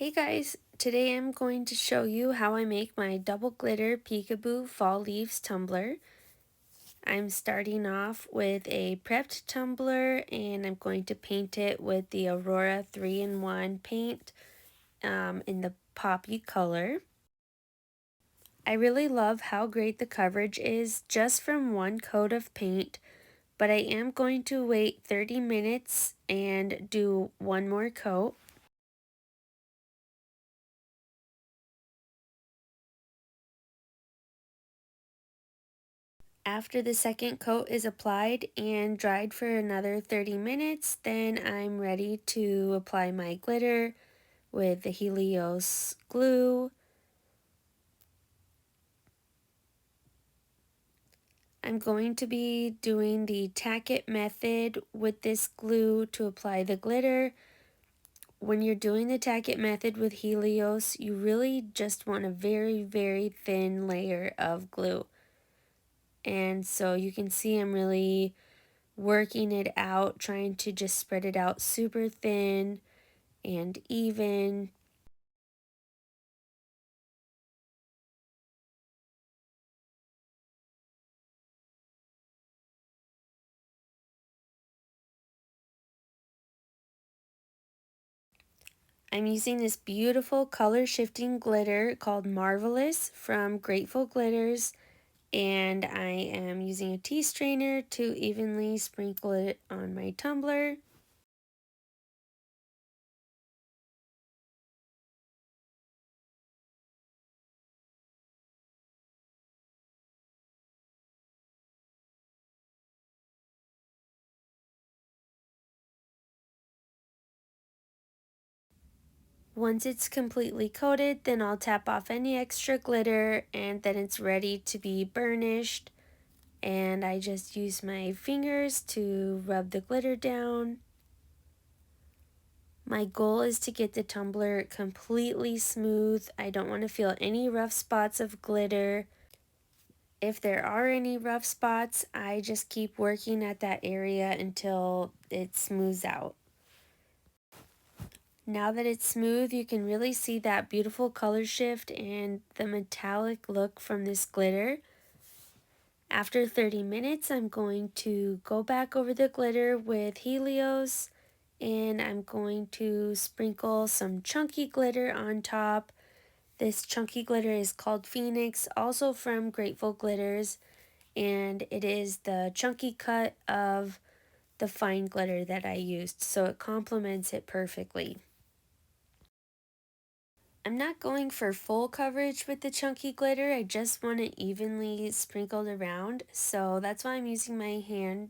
Hey guys, today I'm going to show you how I make my double glitter peekaboo fall leaves tumbler. I'm starting off with a prepped tumbler and I'm going to paint it with the Aurora 3-in-1 paint in the poppy color. I really love how great the coverage is just from one coat of paint, but I am going to wait 30 minutes and do one more coat. After the second coat is applied and dried for another 30 minutes, then I'm ready to apply my glitter with the Helios glue. I'm going to be doing the tack-it method with this glue to apply the glitter. When you're doing the tack-it method with Helios, you really just want a very thin layer of glue. And so you can see I'm really working it out, trying to just spread it out super thin and even. I'm using this beautiful color shifting glitter called Marvelous from Grateful Glitters, and I am using a tea strainer to evenly sprinkle it on my tumbler. Once it's completely coated, then I'll tap off any extra glitter and then it's ready to be burnished. And I just use my fingers to rub the glitter down. My goal is to get the tumbler completely smooth. I don't want to feel any rough spots of glitter. If there are any rough spots, I just keep working at that area until it smooths out. Now that it's smooth, you can really see that beautiful color shift and the metallic look from this glitter. After 30 minutes, I'm going to go back over the glitter with Helios and I'm going to sprinkle some chunky glitter on top. This chunky glitter is called Phoenix, also from Grateful Glitters, and it is the chunky cut of the fine glitter that I used, so it complements it perfectly. I'm not going for full coverage with the chunky glitter, I just want it evenly sprinkled around, so that's why I'm using my hand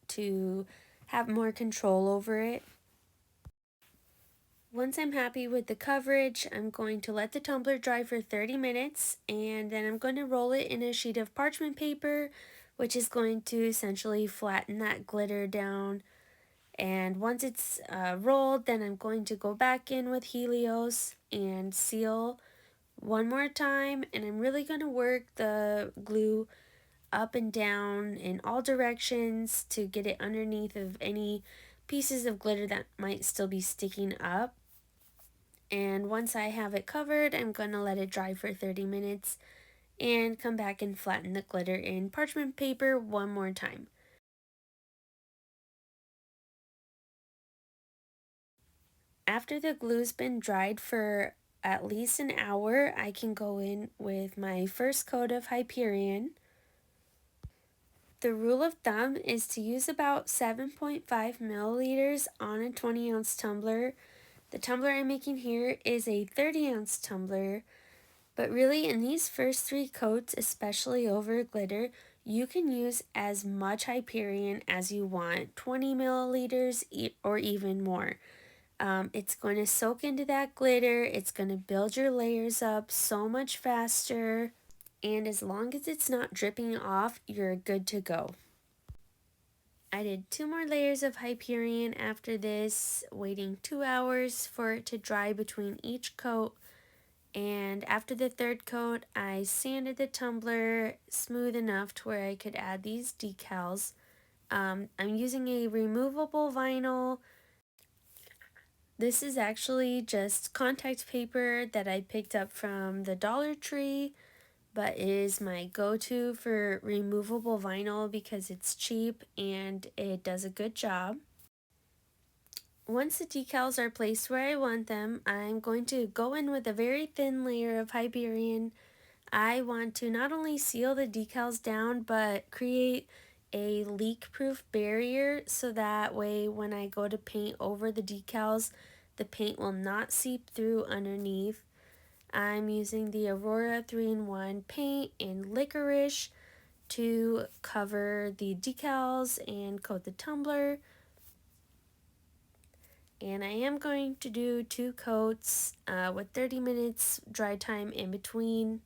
to have more control over it. Once I'm happy with the coverage, I'm going to let the tumbler dry for 30 minutes and then I'm going to roll it in a sheet of parchment paper, which is going to essentially flatten that glitter down. And once it's rolled, then I'm going to go back in with Helios and seal one more time. And I'm really going to work the glue up and down in all directions to get it underneath of any pieces of glitter that might still be sticking up. And once I have it covered, I'm going to let it dry for 30 minutes and come back and flatten the glitter in parchment paper one more time. After the glue's been dried for at least an hour, I can go in with my first coat of Hyperion. The rule of thumb is to use about 7.5 milliliters on a 20-ounce tumbler. The tumbler I'm making here is a 30-ounce tumbler. But really, in these first three coats, especially over glitter, you can use as much Hyperion as you want, 20 milliliters or even more. It's going to soak into that glitter, it's going to build your layers up so much faster, and as long as it's not dripping off, you're good to go. I did 2 more layers of Hyperion after this, waiting 2 hours for it to dry between each coat. And after the third coat, I sanded the tumbler smooth enough to where I could add these decals. I'm using a removable vinyl. This is actually just contact paper that I picked up from the Dollar Tree, but is my go-to for removable vinyl because it's cheap and it does a good job. Once the decals are placed where I want them, I'm going to go in with a very thin layer of Hyperion. I want to not only seal the decals down, but create a leak-proof barrier so that way when I go to paint over the decals, the paint will not seep through underneath. I'm using the Aurora 3-in-1 paint in licorice to cover the decals and coat the tumbler. And I am going to do 2 coats with 30 minutes dry time in between.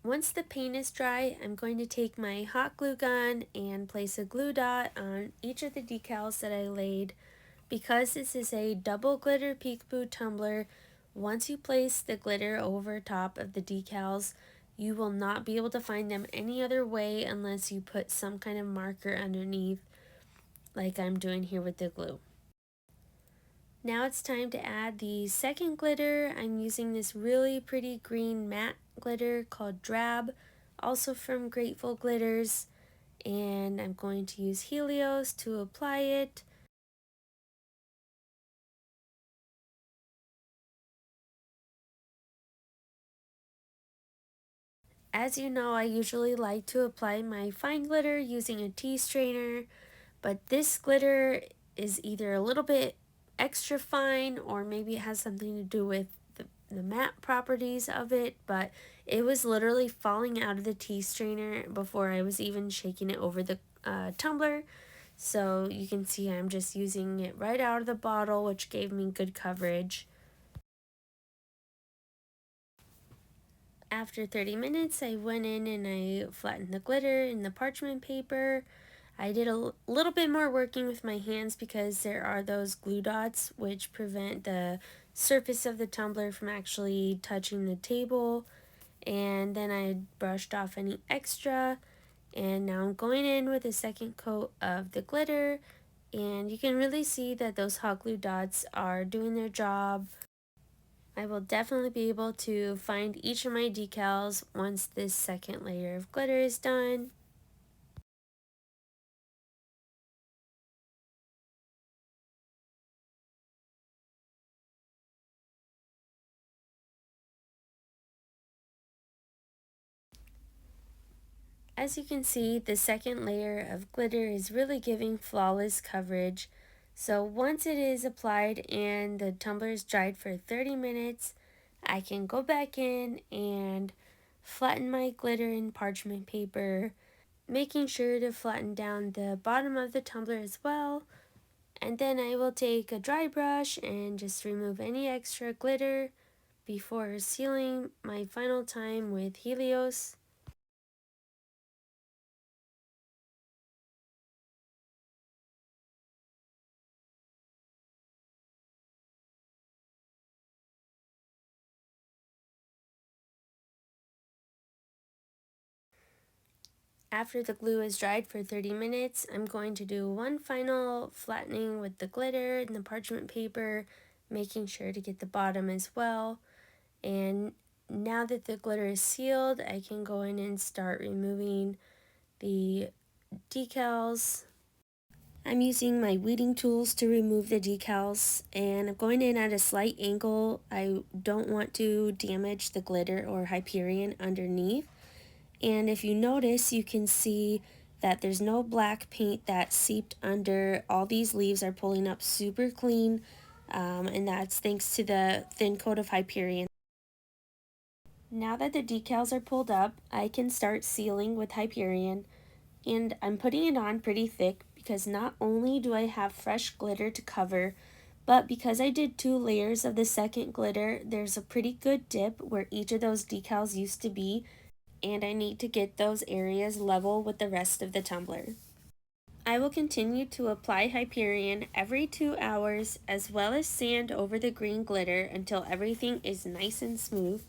Once the paint is dry, I'm going to take my hot glue gun and place a glue dot on each of the decals that I laid. Because this is a double glitter peekaboo tumbler, once you place the glitter over top of the decals, you will not be able to find them any other way unless you put some kind of marker underneath, like I'm doing here with the glue. Now it's time to add the second glitter. I'm using this really pretty green matte glitter called Drab, also from Grateful Glitters, and I'm going to use Helios to apply it. As you know, I usually like to apply my fine glitter using a tea strainer, but this glitter is either a little bit extra fine or maybe it has something to do with the matte properties of it, but it was literally falling out of the tea strainer before I was even shaking it over the tumbler. So you can see I'm just using it right out of the bottle, which gave me good coverage. After 30 minutes, I went in and I flattened the glitter in the parchment paper. I did a little bit more working with my hands because there are those glue dots which prevent the surface of the tumbler from actually touching the table. And then I brushed off any extra, and now I'm going in with a second coat of the glitter, and you can really see that those hot glue dots are doing their job. I will definitely be able to find each of my decals once this second layer of glitter is done. As you can see, the second layer of glitter is really giving flawless coverage. So once it is applied and the tumbler is dried for 30 minutes, I can go back in and flatten my glitter in parchment paper, making sure to flatten down the bottom of the tumbler as well. And then I will take a dry brush and just remove any extra glitter before sealing my final time with Helios. After the glue is dried for 30 minutes, I'm going to do one final flattening with the glitter and the parchment paper, making sure to get the bottom as well. And now that the glitter is sealed, I can go in and start removing the decals. I'm using my weeding tools to remove the decals, and I'm going in at a slight angle. I don't want to damage the glitter or Hyperion underneath. And if you notice, you can see that there's no black paint that seeped under. All these leaves are pulling up super clean, and that's thanks to the thin coat of Hyperion. Now that the decals are pulled up, I can start sealing with Hyperion, and I'm putting it on pretty thick because not only do I have fresh glitter to cover, but because I did 2 layers of the second glitter, there's a pretty good dip where each of those decals used to be, and I need to get those areas level with the rest of the tumbler. I will continue to apply Hyperion every 2 hours as well as sand over the green glitter until everything is nice and smooth.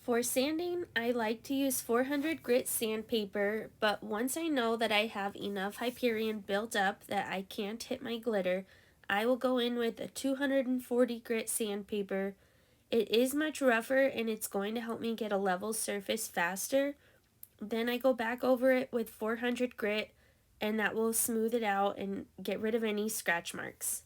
For sanding, I like to use 400 grit sandpaper, but once I know that I have enough Hyperion built up that I can't hit my glitter, I will go in with a 240 grit sandpaper. It is much rougher and it's going to help me get a level surface faster. Then I go back over it with 400 grit and that will smooth it out and get rid of any scratch marks.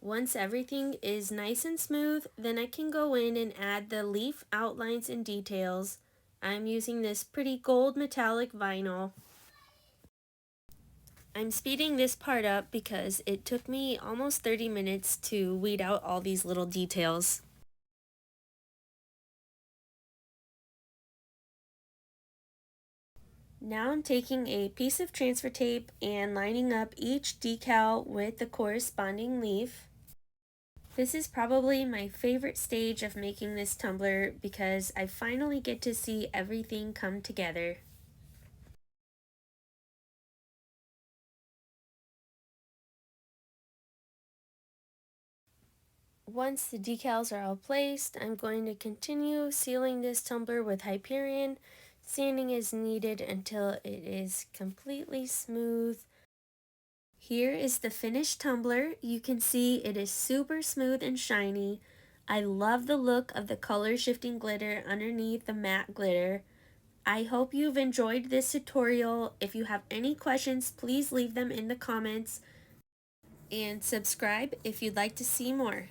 Once everything is nice and smooth, then I can go in and add the leaf outlines and details. I'm using this pretty gold metallic vinyl. I'm speeding this part up because it took me almost 30 minutes to weed out all these little details. Now I'm taking a piece of transfer tape and lining up each decal with the corresponding leaf. This is probably my favorite stage of making this tumbler because I finally get to see everything come together. Once the decals are all placed, I'm going to continue sealing this tumbler with Hyperion. Sanding is needed until it is completely smooth. Here is the finished tumbler. You can see it is super smooth and shiny. I love the look of the color shifting glitter underneath the matte glitter. I hope you've enjoyed this tutorial. If you have any questions, please leave them in the comments and subscribe if you'd like to see more.